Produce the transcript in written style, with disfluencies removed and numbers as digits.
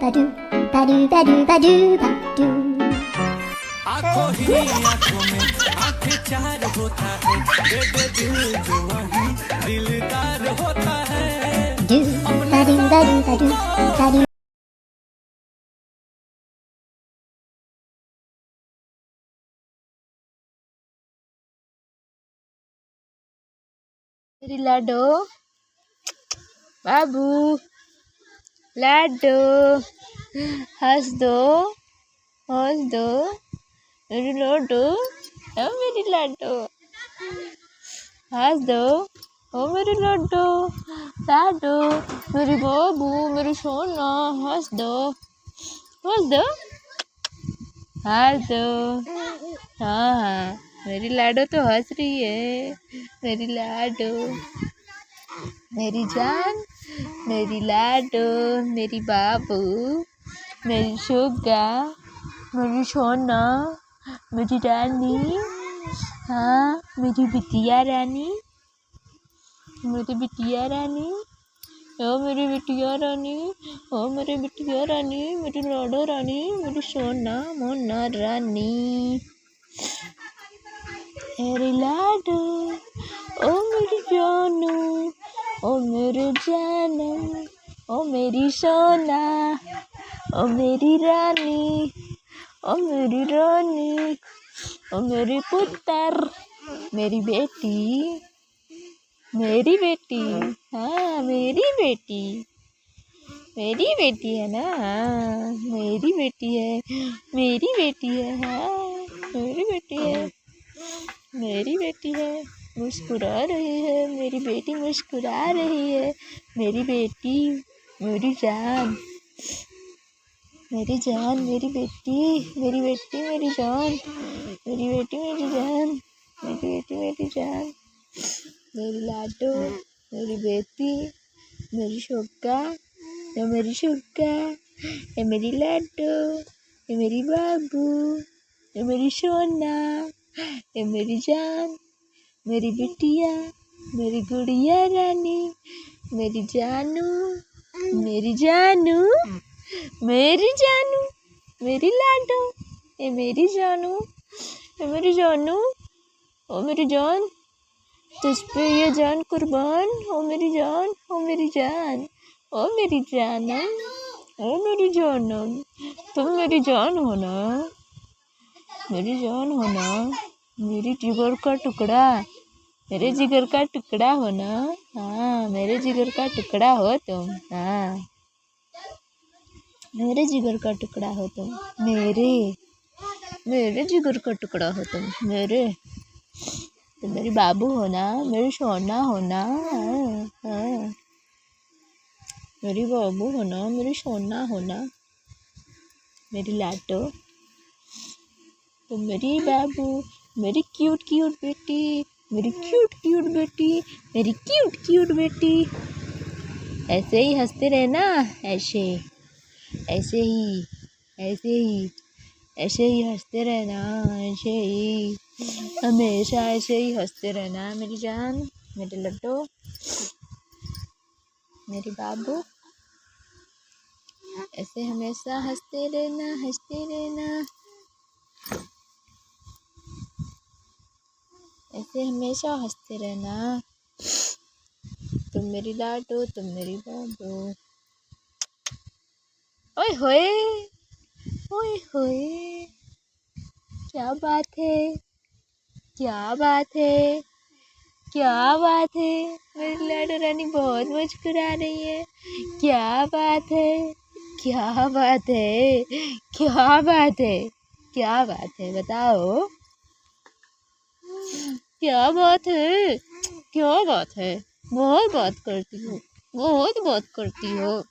badu badu badu badu badu आंखों ही आंखों में आंखें चार होता है बेबे दिल जो वही दिलदार होता है do badu badu badu badu मेरी लाडो बाबू लाडो हंस दो मेरी लाडो मेरी लाडो हंस दो ओ मेरी लाडो लाडो मेरी बाबू मेरी सोना हंस दो हंस दो हाँ मेरी लाडो तो हंस रही है मेरी लाडो मेरी जान मेरी लाडो मेरी बाबू मेरी शुगा मेरी सोना मेरी रानी हाँ मेरी बिटिया रानी मेरी बिटिया रानी ओ मेरी बिटिया रानी ओ मेरी बिटिया रानी मेरी लाडो रानी मेरी सोना मोना रानी मेरी लाडो ओ मेरी जानू ओ मेरे जानम ओ मेरी सोना ओ मेरी रानी ओ मेरी रानी ओ मेरी पुत्र मेरी बेटी हाँ मेरी बेटी है ना हाँ मेरी बेटी है हाँ मेरी बेटी है मुस्कुरा रही है मेरी बेटी मुस्कुरा रही है मेरी बेटी मेरी जान मेरी जान मेरी बेटी मेरी जान मेरी बेटी मेरी जान मेरी बेटी मेरी जान मेरी लाडो मेरी बेटी मेरी शुगा ये मेरी शुगा ये मेरी लाडो ये मेरी बाबू ये मेरी सोना ये मेरी जान मेरी बिटिया मेरी गुड़िया रानी मेरी जानू मेरी जानू मेरी जानू मेरी लाडो ये मेरी जानू ये मेरी जानू ओ मेरी जान तुझ पे ये जान कुर्बान ओ मेरी जान ओ मेरी जान ओ मेरी जानम ओ मेरी जानम तुम मेरी जान हो ना मेरी जान हो ना मेरी जिगर का टुकड़ा मेरे जिगर का टुकड़ा हो ना हाँ मेरे जिगर का टुकड़ा हो तुम हाँ मेरे जिगर का टुकड़ा हो तुम मेरे जिगर का टुकड़ा हो तुम मेरे तो मेरी बाबू हो ना मेरी सोना हो ना हाँ मेरी बाबू हो ना मेरी सोना हो ना मेरी लाडो तो मेरी बाबू मेरी क्यूट बेटी मेरी क्यूट बेटी ऐसे ही हंसते रहना ऐसे ही हंसते रहना ऐसे ही हमेशा ऐसे ही हंसते रहना मेरी जान मेरे लड्डू मेरी बाबू ऐसे हमेशा हंसते रहना ऐसे हमेशा हंसते रहना तुम मेरी लाडो तुम मेरी बाबू ओए होए क्या बात है मेरी लाडो रानी बहुत मुस्कुरा रही है क्या बात है बताओ क्या बात है बहुत बात करती हो